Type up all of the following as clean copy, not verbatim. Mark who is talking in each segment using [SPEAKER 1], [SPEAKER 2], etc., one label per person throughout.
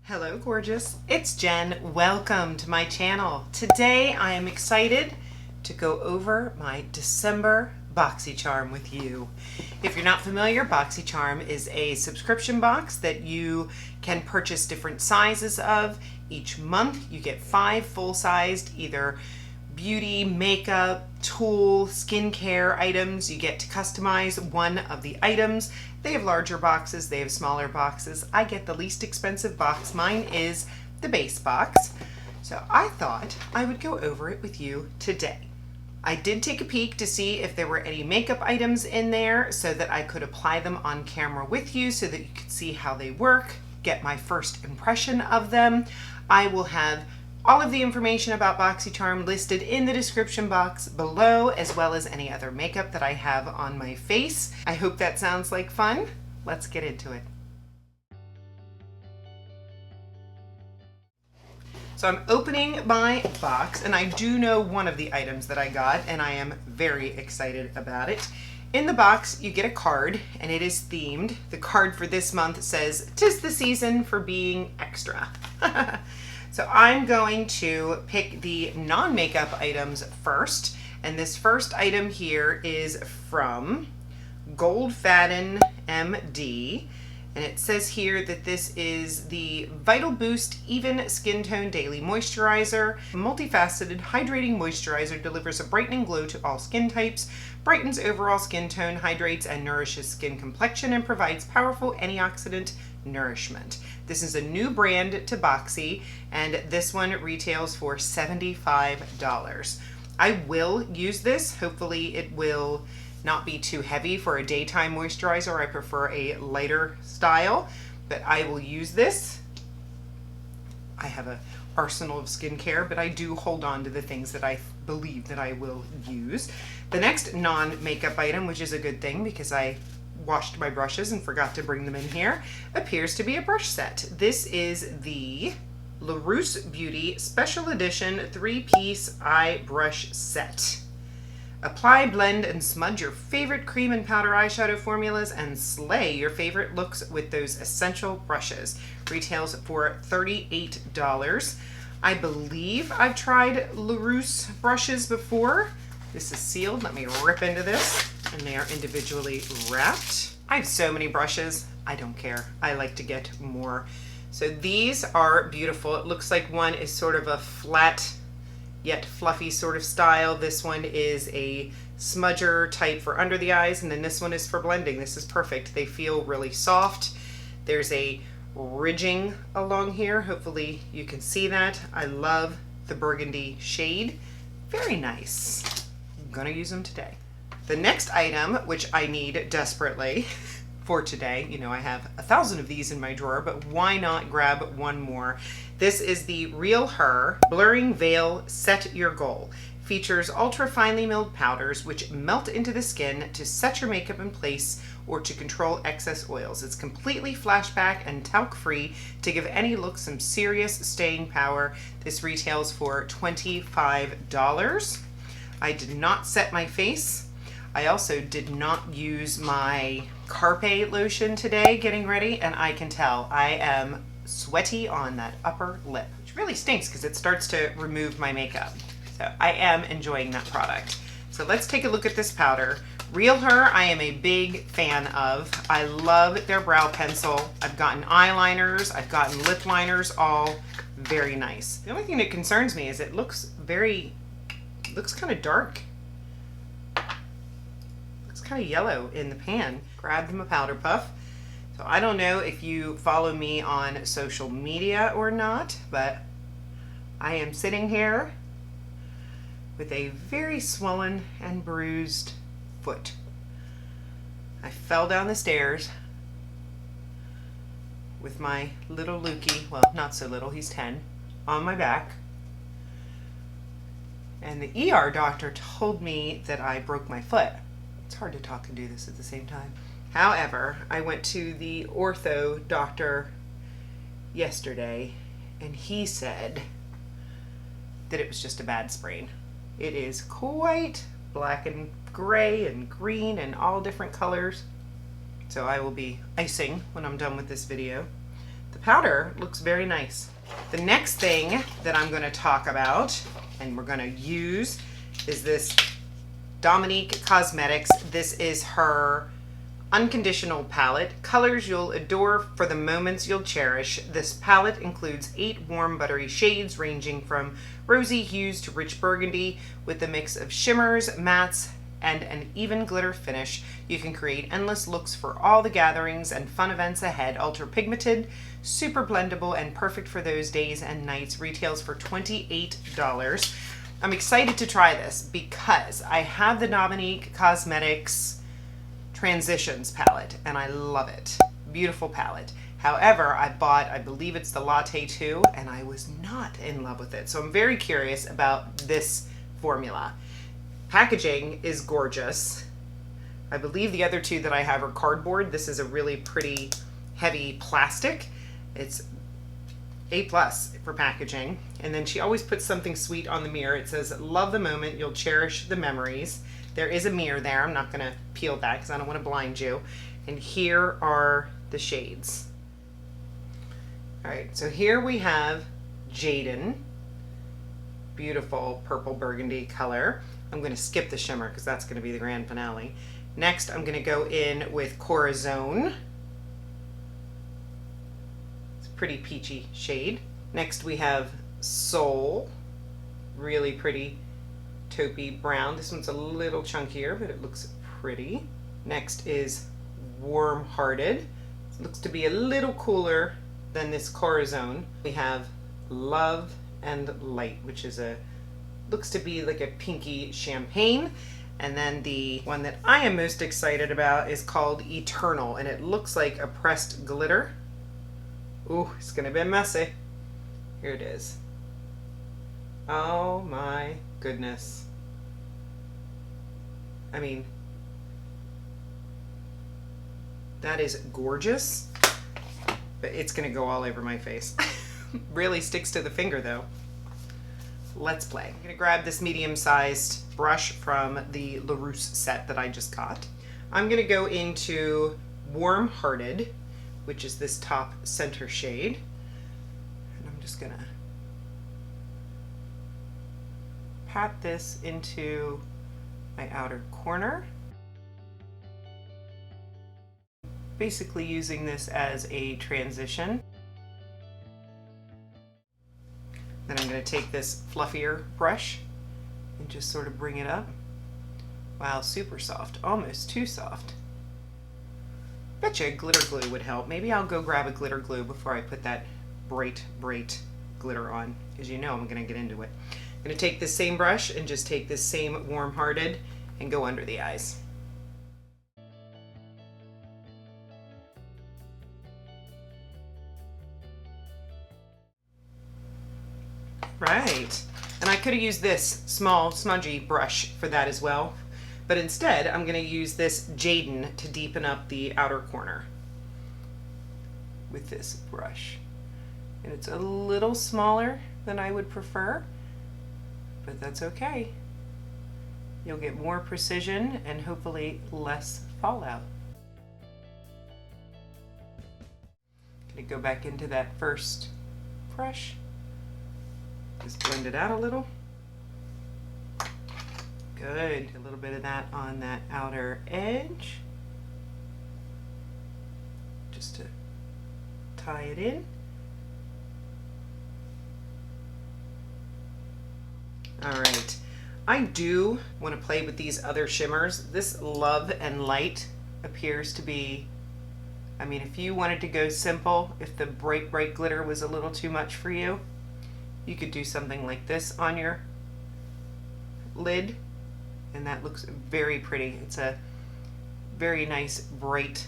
[SPEAKER 1] Hello gorgeous, it's Jen. Welcome to my channel. Today I am excited to go over my December BoxyCharm with you. If you're not familiar, BoxyCharm is a subscription box that you can purchase different sizes of. Each month you get 5 full-sized either beauty, makeup, tool, skincare items. You get to customize one of the items. They have larger boxes, they have smaller boxes. I get the least expensive box. Mine is the base box. So I thought I would go over it with you today. I did take a peek to see if there were any makeup items in there so that I could apply them on camera with you so that you could see how they work, get my first impression of them. I will have all of the information about BoxyCharm listed in the description box below, as well as any other makeup that I have on my face. I hope that sounds like fun. Let's get into it. So I'm opening my box, and I do know one of the items that I got, and I am very excited about it. In the box, you get a card, and it is themed. The card for this month says, "'Tis the season for being extra." So I'm going to pick the non-makeup items first, and this first item here is from Goldfaden MD, and it says here that this is the Vital Boost Even Skin Tone Daily Moisturizer. Multifaceted hydrating moisturizer delivers a brightening glow to all skin types, brightens overall skin tone, hydrates and nourishes skin complexion, and provides powerful antioxidant nourishment. This is a new brand to Boxy, and this one retails for $75. I will use this. Hopefully it will not be too heavy for a daytime moisturizer. I prefer a lighter style, but I will use this. I have an arsenal of skincare, but I do hold on to the things that I believe that I will use. The next non-makeup item, which is a good thing because I washed my brushes and forgot to bring them in here, appears to be a brush set. This is the LaRousse Beauty Special Edition 3-piece eye brush set. Apply, blend, and smudge your favorite cream and powder eyeshadow formulas and slay your favorite looks with those essential brushes. Retails for $38. I believe I've tried LaRousse brushes before. This is sealed. Let me rip into this, and they are individually wrapped. I have so many brushes. I don't care. I like to get more. So these are beautiful. It looks like one is sort of a flat yet fluffy sort of style. This one is a smudger type for under the eyes, and then this one is for blending. This is perfect. They feel really soft. There's a ridging along here. Hopefully you can see that. I love the burgundy shade. Very nice. I'm gonna use them today. The next item, which I need desperately for today, you know I have 1,000 of these in my drawer, but why not grab one more? This is the Real Her Blurring Veil Set Your Goal. Features ultra finely milled powders which melt into the skin to set your makeup in place or to control excess oils. It's completely flashback and talc free to give any look some serious staying power. This retails for $25. I did not set my face. I also did not use my Carpe lotion today getting ready, and I can tell I am sweaty on that upper lip, which really stinks because it starts to remove my makeup. So I am enjoying that product. So let's take a look at this powder. Real Her, I am a big fan of. I love their brow pencil. I've gotten eyeliners, I've gotten lip liners, all very nice. The only thing that concerns me is it looks kind of dark. Looks kind of yellow in the pan. Grab them a powder puff. So I don't know if you follow me on social media or not, but I am sitting here with a very swollen and bruised foot. I fell down the stairs with my little Lukey, well, not so little, he's 10, on my back. And the ER doctor told me that I broke my foot. It's hard to talk and do this at the same time. However, I went to the ortho doctor yesterday, and he said that it was just a bad sprain. It is quite black and gray and green and all different colors. So I will be icing when I'm done with this video. The the powder looks very nice. The next thing that I'm going to talk about and we're going to use is this Dominique Cosmetics. This is her Unconditional palette. Colors you'll adore for the moments you'll cherish. This palette includes 8 warm buttery shades ranging from rosy hues to rich burgundy with a mix of shimmers, mattes, and an even glitter finish. You can create endless looks for all the gatherings and fun events ahead. Ultra pigmented, super blendable, and perfect for those days and nights. Retails for $28. I'm excited to try this because I have the Dominique Cosmetics Transitions palette and I love it. Beautiful palette. However, I bought, I believe it's the Latte 2, and I was not in love with it. So I'm very curious about this formula. Packaging is gorgeous. I believe the other two that I have are cardboard. This is a really pretty heavy plastic. It's A+ for packaging. And then she always puts something sweet on the mirror. It says, love the moment, you'll cherish the memories. There is a mirror there. I'm not gonna peel that because I don't want to blind you. And here are the shades. All right, so here we have Jaden. Beautiful purple burgundy color. I'm gonna skip the shimmer because that's gonna be the grand finale. Next, I'm gonna go in with Corazon. It's a pretty peachy shade. Next we have Soul. Really pretty taupey brown. This one's a little chunkier, but it looks pretty. Next is Warm Hearted. It looks to be a little cooler than this Corazon. We have Love and Light, which is looks to be like a pinky champagne. And then the one that I am most excited about is called Eternal, and it looks like a pressed glitter. Ooh, it's gonna be messy. Here it is. Oh my goodness. I mean, that is gorgeous, but it's gonna go all over my face. Really sticks to the finger though. Let's play. I'm gonna grab this medium-sized brush from the LaRousse set that I just got. I'm gonna go into Warm Hearted, which is this top center shade. And I'm just gonna pat this into my outer corner. Basically using this as a transition. Then I'm going to take this fluffier brush and just sort of bring it up. Wow, super soft, almost too soft. Betcha a glitter glue would help. Maybe I'll go grab a glitter glue before I put that bright glitter on, because you know I'm going to get into it. I'm going to take this same brush and just take this same Warm Hearted and go under the eyes. Right, and I could have used this small smudgy brush for that as well, but instead I'm going to use this Jaden to deepen up the outer corner with this brush. And it's a little smaller than I would prefer, but that's okay. You'll get more precision and hopefully less fallout. Gonna go back into that first brush. Just blend it out a little. Good. A little bit of that on that outer edge. Just to tie it in. All right. I do want to play with these other shimmers. This Love and Light appears to be, I mean, if you wanted to go simple, if the bright glitter was a little too much for you, you could do something like this on your lid, and that looks very pretty. It's a very nice, bright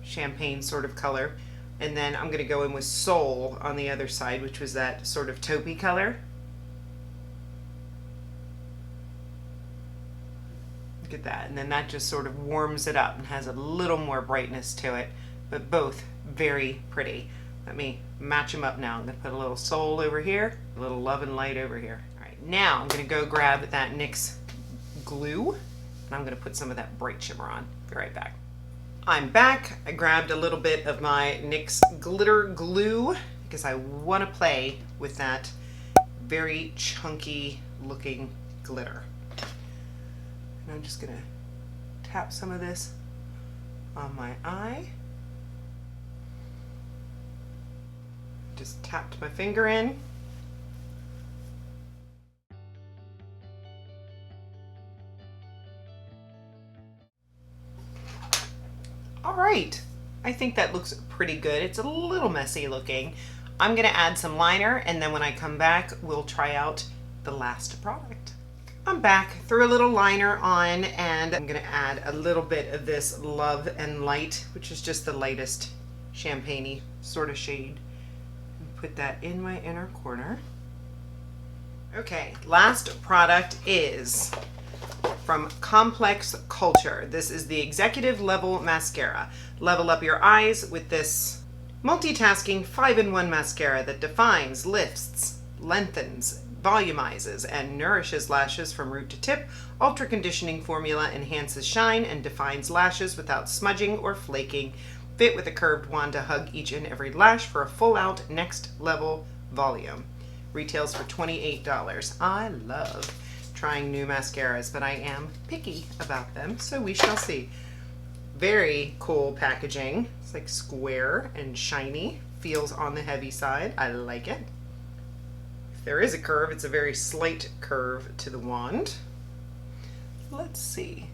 [SPEAKER 1] champagne sort of color. And then I'm going to go in with Soul on the other side, which was that sort of taupey color. Look at that. And then that just sort of warms it up and has a little more brightness to it, but both very pretty. Let me match them up now. I'm going to put a little Soul over here, a little Love and Light over here. All right, now I'm going to go grab that NYX glue, and I'm going to put some of that bright shimmer on. Be right back. I'm back. I grabbed a little bit of my NYX glitter glue because I want to play with that very chunky looking glitter. And I'm just gonna tap some of this on my eye. Just tapped my finger in. All right, I think that looks pretty good. It's a little messy looking. I'm gonna add some liner, and then when I come back, we'll try out the last product. I'm back, threw a little liner on, and I'm gonna add a little bit of this Love and Light, which is just the lightest champagne-y sort of shade. Put that in my inner corner. Okay, last product is from Complex Culture. This is the Executive Level Mascara. Level up your eyes with this multitasking 5-in-1 mascara that defines, lifts, lengthens, volumizes, and nourishes lashes from root to tip. Ultra conditioning formula enhances shine and defines lashes without smudging or flaking. Fit with a curved wand to hug each and every lash for a full out next level volume. Retails for $28. I love trying new mascaras, but I am picky about them, so we shall see. Very cool packaging. It's like square and shiny. Feels on the heavy side. I like it. If there is a curve, it's a very slight curve to the wand. Let's see.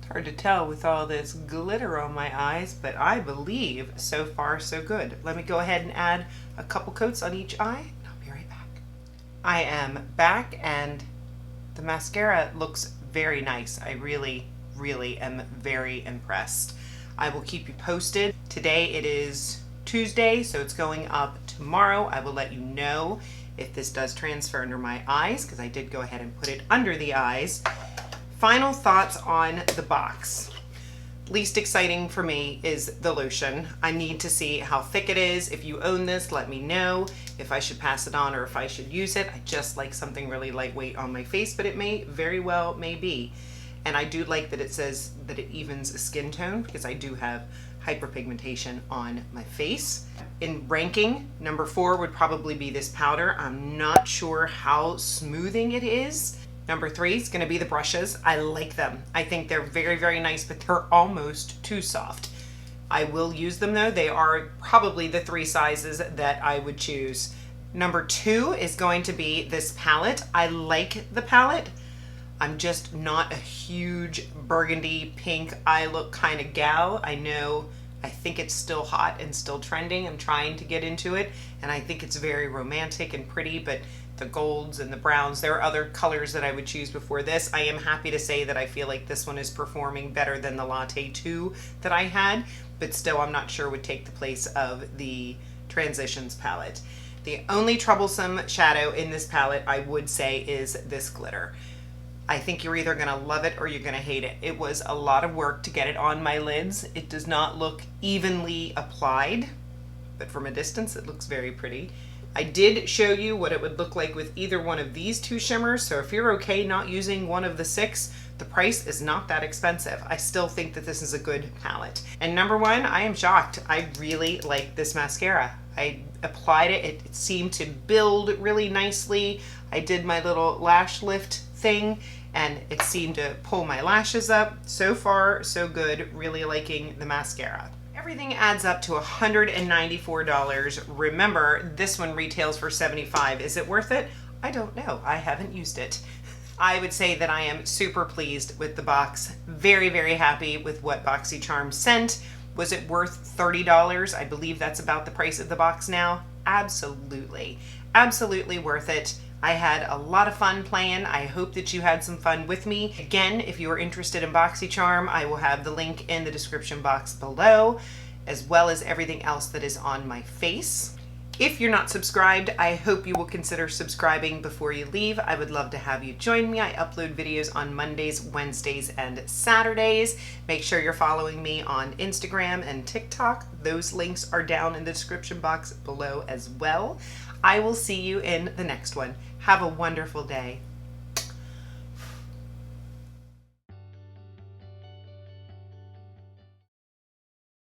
[SPEAKER 1] Hard to tell with all this glitter on my eyes, but I believe so far so good. Let me go ahead and add a couple coats on each eye, and I'll be right back. I am back, and the mascara looks very nice. I really, really am very impressed. I will keep you posted. Today it is Tuesday, so it's going up tomorrow. I will let you know if this does transfer under my eyes, because I did go ahead and put it under the eyes. Final thoughts on the box. Least exciting for me is the lotion. I need to see how thick it is. If you own this, let me know if I should pass it on or if I should use it. I just like something really lightweight on my face, but it may very well may be. And I do like that it says that it evens skin tone, because I do have hyperpigmentation on my face. In ranking, number 4 would probably be this powder. I'm not sure how smoothing it is. Number 3 is going to be the brushes. I like them. I think they're very, very nice, but they're almost too soft. I will use them though. They are probably the 3 sizes that I would choose. Number 2 is going to be this palette. I like the palette. I'm just not a huge burgundy pink eye look kind of gal. I think it's still hot and still trending. I'm trying to get into it, and I think it's very romantic and pretty, but the golds and the browns, there are other colors that I would choose before this. I am happy to say that I feel like this one is performing better than the Latte 2 that I had, but still I'm not sure would take the place of the Transitions palette. The only troublesome shadow in this palette, I would say, is this glitter. I think you're either gonna love it or you're gonna hate it. It was a lot of work to get it on my lids. It does not look evenly applied, but from a distance it looks very pretty. I did show you what it would look like with either one of these 2 shimmers, so if you're okay not using one of the 6, the price is not that expensive. I still think that this is a good palette. And number 1, I am shocked. I really like this mascara. I applied it, it seemed to build really nicely. I did my little lash lift thing, and it seemed to pull my lashes up. So far, so good. Really liking the mascara. Everything adds up to $194. Remember, this one retails for $75. Is it worth it? I don't know. I haven't used it. I would say that I am super pleased with the box. Very, very happy with what BoxyCharm sent. Was it worth $30? I believe that's about the price of the box now. Absolutely. Absolutely worth it. I had a lot of fun playing. I hope that you had some fun with me. Again, if you are interested in BoxyCharm, I will have the link in the description box below, as well as everything else that is on my face. If you're not subscribed, I hope you will consider subscribing before you leave. I would love to have you join me. I upload videos on Mondays, Wednesdays, and Saturdays. Make sure you're following me on Instagram and TikTok. Those links are down in the description box below as well. I will see you in the next one. Have a wonderful day.